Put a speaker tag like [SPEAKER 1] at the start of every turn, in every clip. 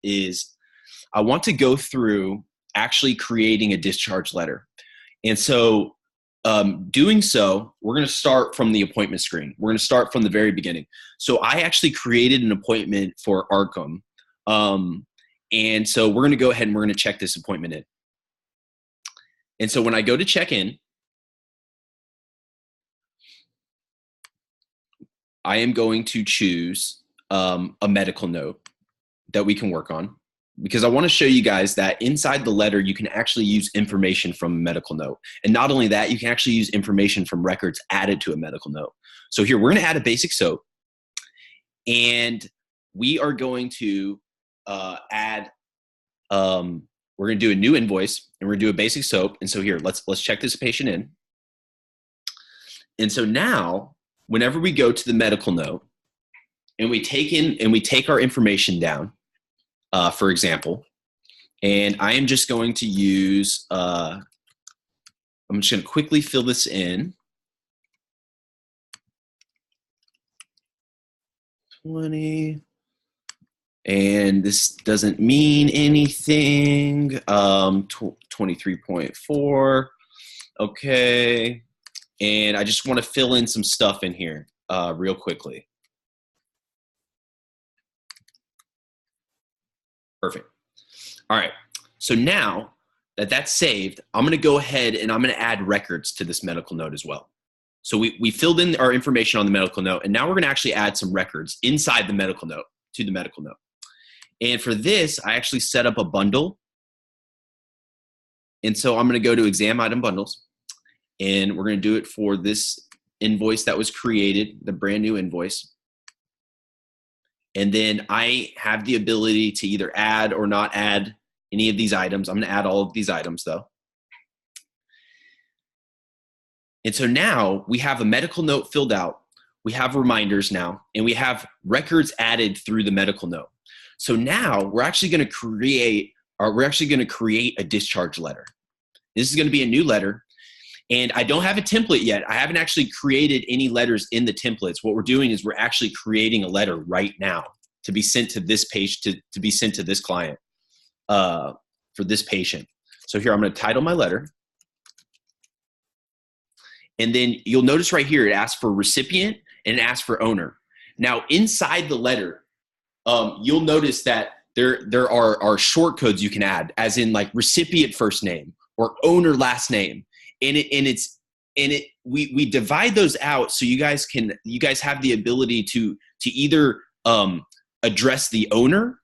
[SPEAKER 1] is I want to go through actually creating a discharge letter. And so doing so, we're going to start from the appointment screen. We're going to start from the very beginning. So I actually created an appointment for Arkham. And so we're going to go ahead and we're going to check this appointment in. And so when I go to check in, I am going to choose a medical note that we can work on, because I want to show you guys that inside the letter, you can actually use information from a medical note. And not only that, you can actually use information from records added to a medical note. So here, we're going to add a basic soap, and we are going to we're going to do a new invoice, and we're going to do a basic soap. And so here, let's check this patient in. And so now, whenever we go to the medical note and we take our information down, for example, and I am just going to use, I'm just going to quickly fill this in. 20, and this doesn't mean anything. 23.4, okay. And I just want to fill in some stuff in here real quickly. Perfect. All right. So now that that's saved, I'm going to go ahead and I'm going to add records to this medical note as well. So we filled in our information on the medical note, and now we're going to actually add some records inside the medical note to the medical note. And for this, I actually set up a bundle. And so I'm going to go to exam item bundles, and we're going to do it for this invoice that was created, the brand new invoice. And then I have the ability to either add or not add any of these items. I'm going to add all of these items though. And so now we have a medical note filled out. We have reminders now, and we have records added through the medical note. So now we're actually going to create a discharge letter. This is going to be a new letter. And I don't have a template yet. I haven't actually created any letters in the templates. What we're doing is we're actually creating a letter right now to be sent to this page, to be sent to this client for this patient. So here, I'm going to title my letter. And then you'll notice right here, it asks for recipient and it asks for owner. Now, inside the letter, you'll notice that there are short codes you can add, as in like recipient first name or owner last name. We divide those out so you guys have the ability to either address the owner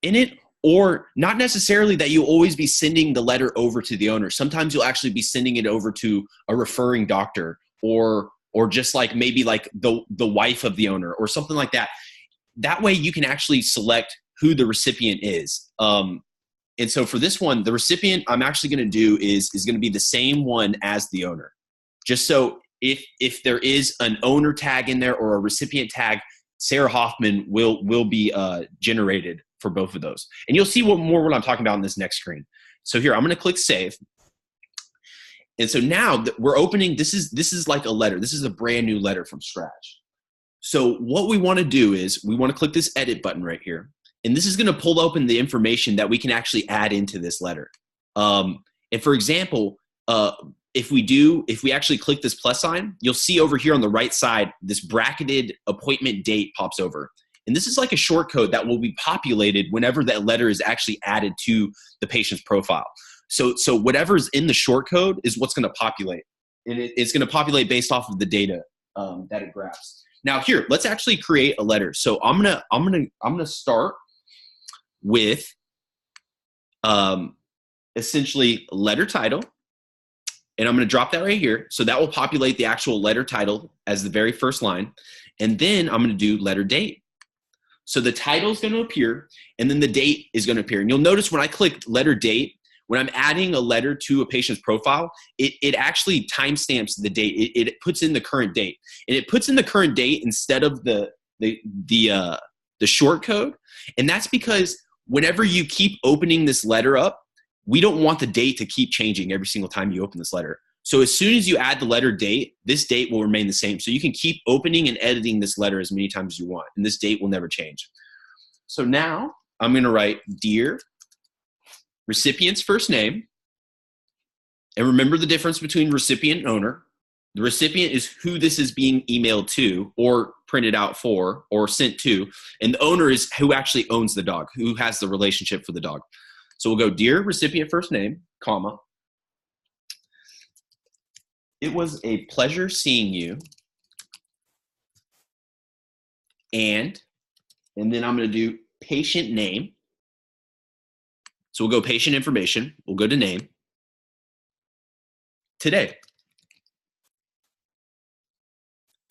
[SPEAKER 1] in it, or not necessarily that you'll always be sending the letter over to the owner. Sometimes you'll actually be sending it over to a referring doctor, or just like maybe like the wife of the owner or something like that. That way you can actually select who the recipient is. And so for this one, the recipient I'm actually going to do is going to be the same one as the owner. Just so if there is an owner tag in there or a recipient tag, Sarah Hoffman will be generated for both of those. And you'll see what I'm talking about in this next screen. So here, I'm going to click save. And so now we're opening, this is like a letter. This is a brand new letter from scratch. So what we want to do is we want to click this edit button right here. And this is going to pull open the information that we can actually add into this letter. And for example, if we actually click this plus sign, you'll see over here on the right side, this bracketed appointment date pops over. And this is like a short code that will be populated whenever that letter is actually added to the patient's profile. So whatever's in the short code is what's going to populate. And it's going to populate based off of the data that it grabs. Now here, let's actually create a letter. So I'm gonna start with essentially letter title, and I'm going to drop that right here. So that will populate the actual letter title as the very first line, and then I'm going to do letter date. So the title is going to appear, and then the date is going to appear. And you'll notice when I click letter date, when I'm adding a letter to a patient's profile, it actually timestamps the date. It puts in the current date, and it puts in the current date instead of the short code. And that's because whenever you keep opening this letter up, we don't want the date to keep changing every single time you open this letter. So as soon as you add the letter date, this date will remain the same. So you can keep opening and editing this letter as many times as you want, and this date will never change. So now I'm going to write dear recipient's first name. And remember the difference between recipient and owner. The recipient is who this is being emailed to or printed out for or sent to. And the owner is who actually owns the dog, who has the relationship for the dog. So we'll go dear recipient first name, comma. It was a pleasure seeing you. And then I'm going to do patient name. So we'll go patient information. We'll go to name. Today.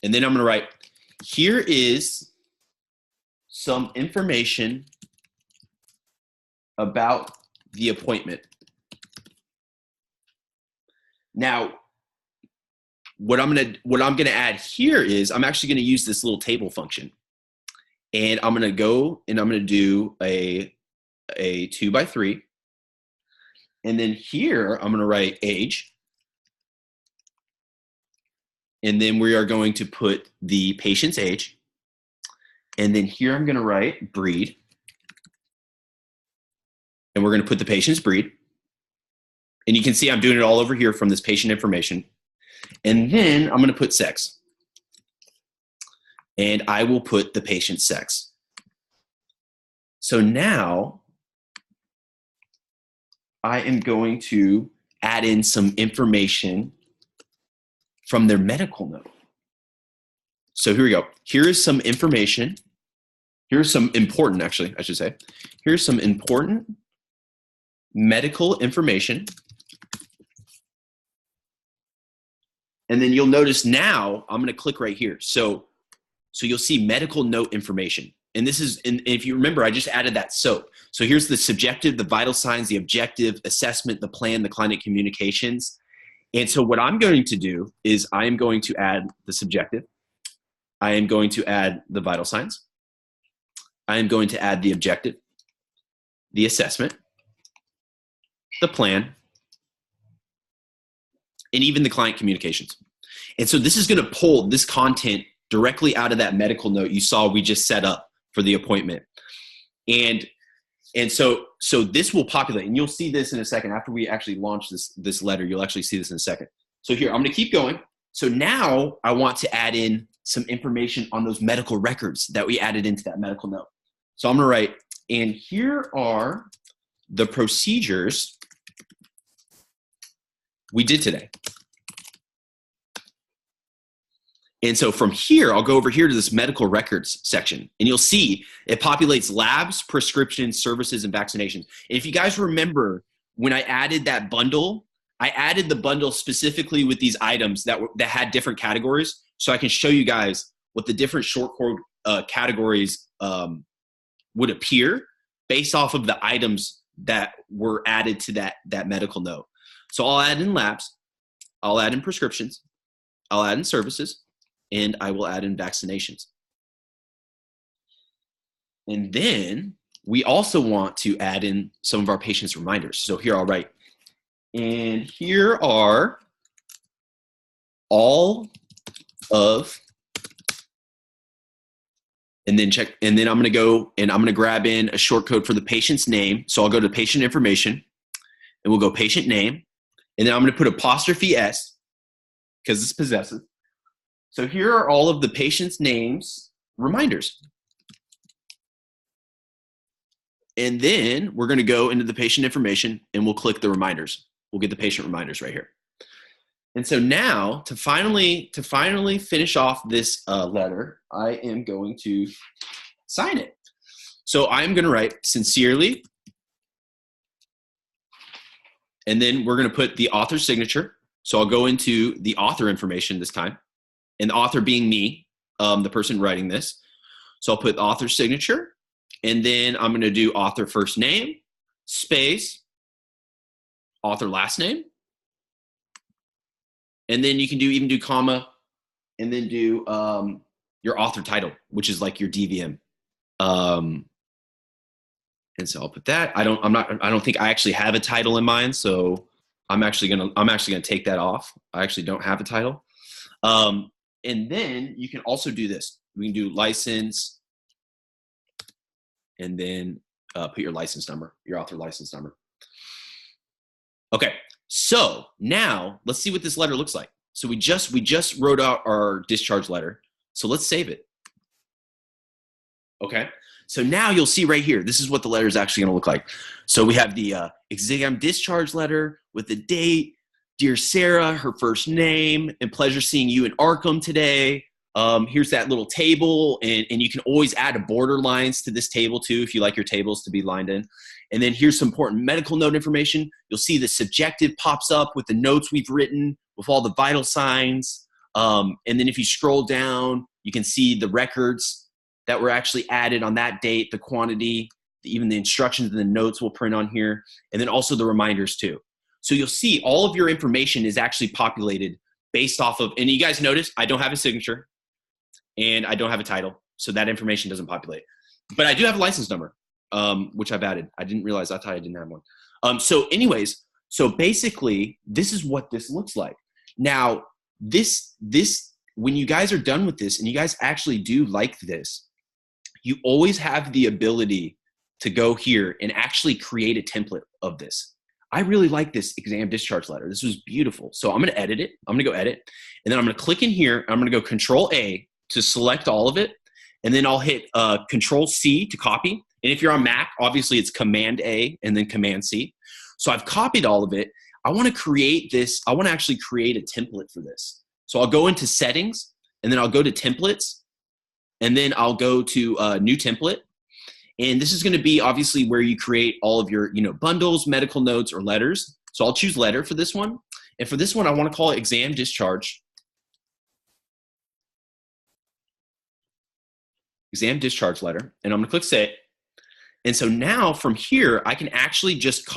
[SPEAKER 1] And then I'm going to write, here is some information about the appointment. Now, what I'm gonna add here is I'm actually gonna use this little table function. And I'm gonna go and I'm gonna do a 2x3. And then here I'm gonna write age. And then we are going to put the patient's age. And then here I'm gonna write breed. And we're gonna put the patient's breed. And you can see I'm doing it all over here from this patient information. And then I'm gonna put sex. And I will put the patient's sex. So now I am going to add in some information from their medical note. So here we go. Here is some information. Here's some important, actually, I should say. Here's some important medical information. And then you'll notice now I'm going to click right here. So you'll see medical note information. And this is, and if you remember, I just added that so. So here's the subjective, the vital signs, the objective, assessment, the plan, the client communications. And so what I'm going to do is I am going to add the subjective. I am going to add the vital signs. I am going to add the objective, the assessment, the plan, and even the client communications. And so this is going to pull this content directly out of that medical note you saw we just set up for the appointment. And so this will populate, and you'll see this in a second. After we actually launch this letter, you'll actually see this in a second. So here, I'm going to keep going. So now I want to add in some information on those medical records that we added into that medical note. So I'm going to write, and here are the procedures we did today. And so from here, I'll go over here to this medical records section, and you'll see it populates labs, prescriptions, services, and vaccinations. And if you guys remember, when I added that bundle, I added the bundle specifically with these items that had different categories, so I can show you guys what the different short code categories would appear based off of the items that were added to that medical note. So I'll add in labs, I'll add in prescriptions, I'll add in services, and I will add in vaccinations. And then we also want to add in some of our patients' reminders. So here I'll write, and here are all of, and then check, and then I'm gonna go and I'm gonna grab in a short code for the patient's name. So I'll go to patient information, and we'll go patient name, and then I'm gonna put apostrophe S, because it's possessive. So here are all of the patient's names, reminders. And then we're going to go into the patient information and we'll click the reminders. We'll get the patient reminders right here. And so now to finally finish off this letter, I am going to sign it. So I'm going to write sincerely. And then we're going to put the author's signature. So I'll go into the author information this time. And the author being me, the person writing this. So I'll put the author's signature, and then I'm going to do author first name, space, author last name. And then you can even do comma, and then do your author title, which is like your DVM. And so I'll put that. I don't think I actually have a title in mind, so I'm actually gonna take that off. I actually don't have a title. And then you can also do this. We can do license, and then put your license number, your author license number. Okay, so now let's see what this letter looks like. So we just wrote out our discharge letter. So let's save it. Okay, so now you'll see right here, this is what the letter is actually going to look like. So we have the exam discharge letter with the date. Dear Sarah, her first name, and pleasure seeing you in Arkham today. Here's that little table, and you can always add border lines to this table too if you like your tables to be lined in. And then here's some important medical note information. You'll see the subjective pops up with the notes we've written with all the vital signs. And then if you scroll down, you can see the records that were actually added on that date, the quantity, even the instructions and the notes will print on here, and then also the reminders too. So you'll see all of your information is actually populated based off of, and you guys notice I don't have a signature and I don't have a title, so that information doesn't populate. But I do have a license number, which I've added. I didn't realize, I thought I didn't have one. So anyways, so basically this is what this looks like. Now, this when you guys are done with this and you guys actually do like this, you always have the ability to go here and actually create a template of this. I really like this exam discharge letter. This was beautiful. So I'm going to edit it. I'm going to go edit. And then I'm going to click in here. I'm going to go Control A to select all of it. And then I'll hit Control C to copy. And if you're on Mac, obviously it's Command A and then Command C. So I've copied all of it. I want to create this. I want to actually create a template for this. So I'll go into Settings, and then I'll go to Templates, and then I'll go to New Template. And this is going to be obviously where you create all of your, bundles, medical notes, or letters. So I'll choose letter for this one. And for this one, I want to call it exam discharge. Exam discharge letter. And I'm going to click Save. And so now from here, I can actually just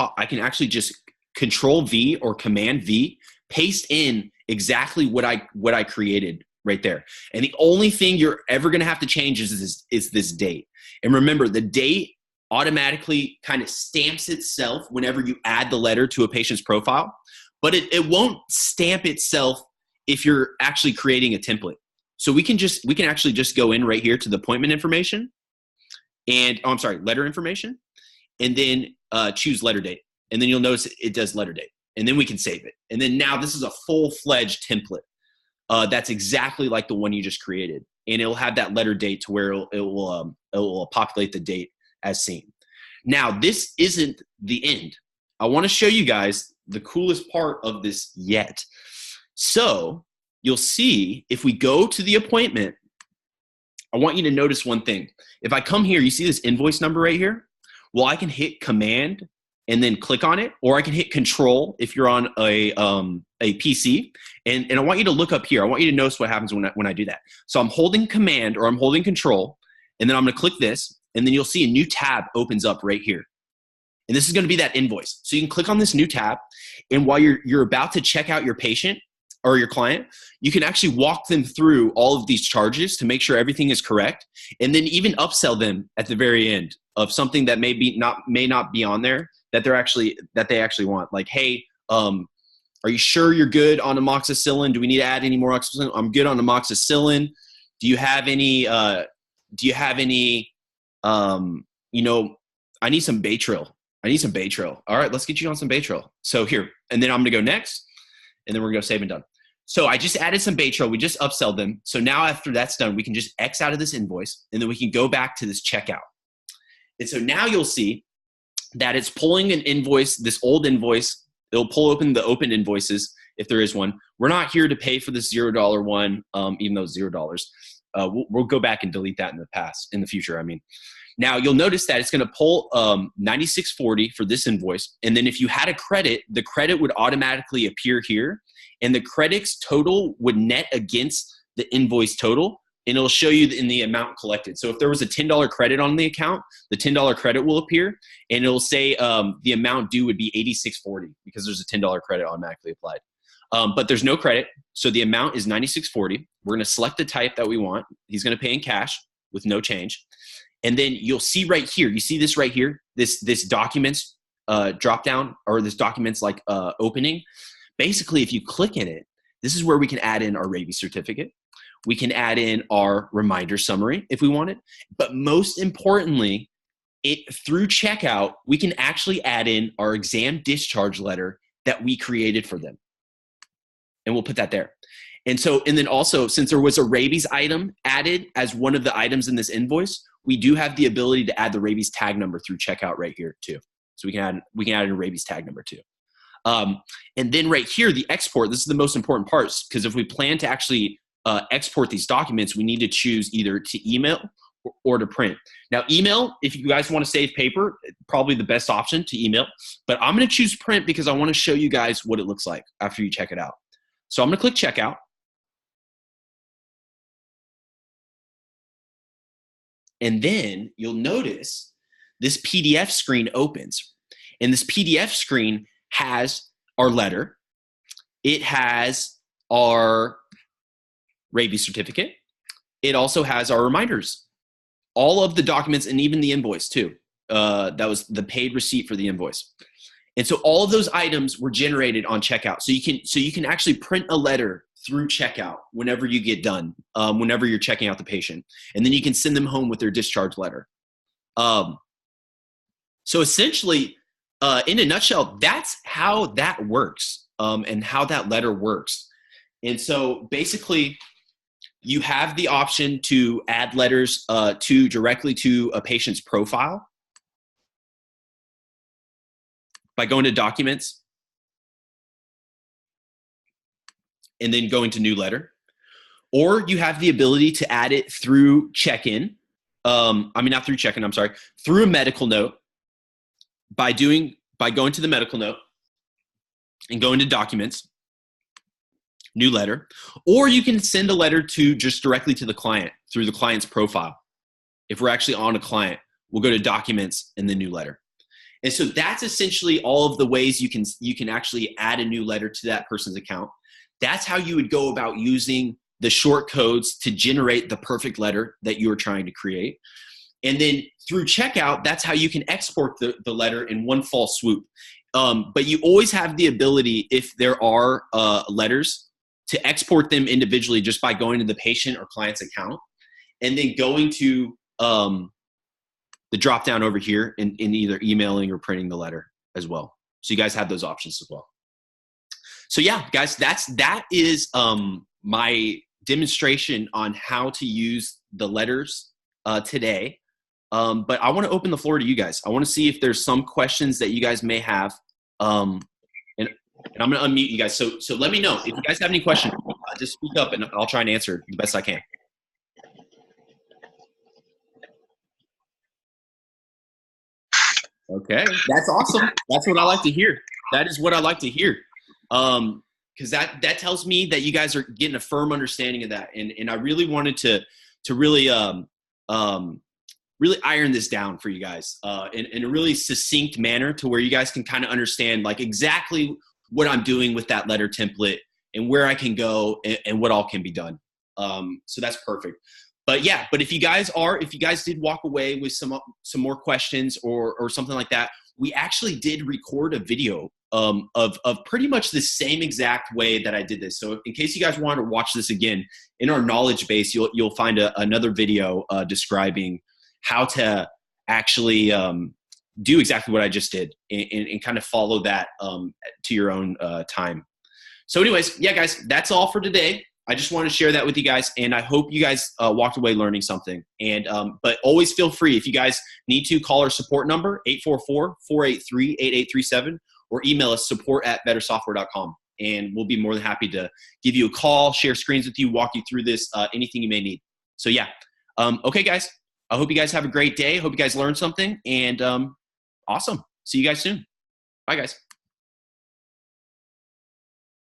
[SPEAKER 1] Control V or Command V, paste in exactly what I created right there. And the only thing you're ever going to have to change is this date. And remember, the date automatically kind of stamps itself whenever you add the letter to a patient's profile, but it won't stamp itself if you're actually creating a template. So we can actually just go in right here to the appointment information and, letter information, and then choose letter date. And then you'll notice it does letter date, and then we can save it. And then now this is a full-fledged template. That's exactly like the one you just created. And it'll have that letter date to where it will populate the date as seen. Now, this isn't the end. I want to show you guys the coolest part of this yet. So you'll see if we go to the appointment, I want you to notice one thing. If I come here, you see this invoice number right here? Well, I can hit Command and then click on it, or I can hit Control if you're on a PC. And I want you to look up here. I want you to notice what happens when I do that. So I'm holding Command or I'm holding Control, and then I'm going to click this, and then you'll see a new tab opens up right here. And this is going to be that invoice. So you can click on this new tab, and while you're about to check out your patient or your client, you can actually walk them through all of these charges to make sure everything is correct, and then even upsell them at the very end of something that may not be on there that they actually want. Like, hey, are you sure you're good on amoxicillin? Do we need to add any more amoxicillin? I'm good on amoxicillin. Do you have any, I need some Baytril. I need some Baytril. All right, let's get you on some Baytril. So here, and then I'm gonna go next, and then we're gonna go save and done. So I just added some Baytril. We just upselled them. So now after that's done, we can just X out of this invoice, and then we can go back to this checkout. And so now you'll see that it's pulling an invoice, this old invoice. It'll pull open the open invoices if there is one. We're not here to pay for this $0 one, even though it's $0. We'll go back and delete that in the future. Now you'll notice that it's going to pull $96.40 for this invoice. And then if you had a credit, the credit would automatically appear here, and the credits total would net against the invoice total, and it'll show you in the amount collected. So if there was a $10 credit on the account, the $10 credit will appear, and it'll say the amount due would be $86.40 because there's a $10 credit automatically applied. But there's no credit, so the amount is $96.40. We're going to select the type that we want. He's going to pay in cash with no change. And then you'll see right here, you see this right here, this documents drop down, or this documents like opening. Basically, if you click in it, this is where we can add in our rabies certificate. We can add in our reminder summary if we want it. But most importantly, through checkout, we can actually add in our exam discharge letter that we created for them. And we'll put that there. And then also, since there was a rabies item added as one of the items in this invoice, we do have the ability to add the rabies tag number through checkout right here too. So we can add in a rabies tag number too. And then right here, the export, this is the most important part, because if we plan to actually export these documents, we need to choose either to email or to print. Now, email, if you guys want to save paper, probably the best option to email. But I'm going to choose print because I want to show you guys what it looks like after you check it out. So I'm going to click checkout. And then you'll notice this PDF screen opens. And this PDF screen has our letter. It has our rabies certificate. It also has our reminders, all of the documents, and even the invoice too. That was the paid receipt for the invoice. And so all of those items were generated on checkout. So you can actually print a letter through checkout whenever you get done, whenever you're checking out the patient. And then you can send them home with their discharge letter. So essentially, in a nutshell, that's how that works, and how that letter works. And so basically, you have the option to add letters directly to a patient's profile by going to Documents and then going to New Letter. Or you have the ability to add it through check-in. Not through check-in, I'm sorry. Through a medical note by going to the medical note and going to Documents, New Letter. Or you can send a letter just directly to the client through the client's profile. If we're actually on a client, we'll go to Documents and then New Letter. And so that's essentially all of the ways you can actually add a new letter to that person's account. That's how you would go about using the short codes to generate the perfect letter that you are trying to create. And then through checkout, that's how you can export the letter in one fall swoop. But you always have the ability, if there are letters, to export them individually just by going to the patient or client's account and then going to the drop down over here in either emailing or printing the letter as well. So you guys have those options as well. So yeah, guys, that is my demonstration on how to use the letters today. But I want to open the floor to you guys. I want to see if there's some questions that you guys may have. And I'm going to unmute you guys. So let me know if you guys have any questions. Just speak up and I'll try and answer the best I can. Okay, that's awesome. That's what I like to hear. That is what I like to hear. Because that tells me that you guys are getting a firm understanding of that. And I really wanted to really really iron this down for you guys in a really succinct manner to where you guys can kind of understand like exactly what I'm doing with that letter template and where I can go and what all can be done. So that's perfect. But yeah, but if you guys did walk away with some more questions or something like that, we actually did record a video of pretty much the same exact way that I did this. So in case you guys want to watch this again, in our knowledge base, you'll find another video describing how to actually do exactly what I just did and kind of follow that to your own time. So anyways, yeah, guys, that's all for today. I just want to share that with you guys, and I hope you guys walked away learning something. And but always feel free, if you guys need to, call our support number, 844-483-8837, or email us, support@bettersoftware.com. And we'll be more than happy to give you a call, share screens with you, walk you through this, anything you may need. So yeah. Okay, guys. I hope you guys have a great day. Hope you guys learned something. And awesome. See you guys soon. Bye, guys.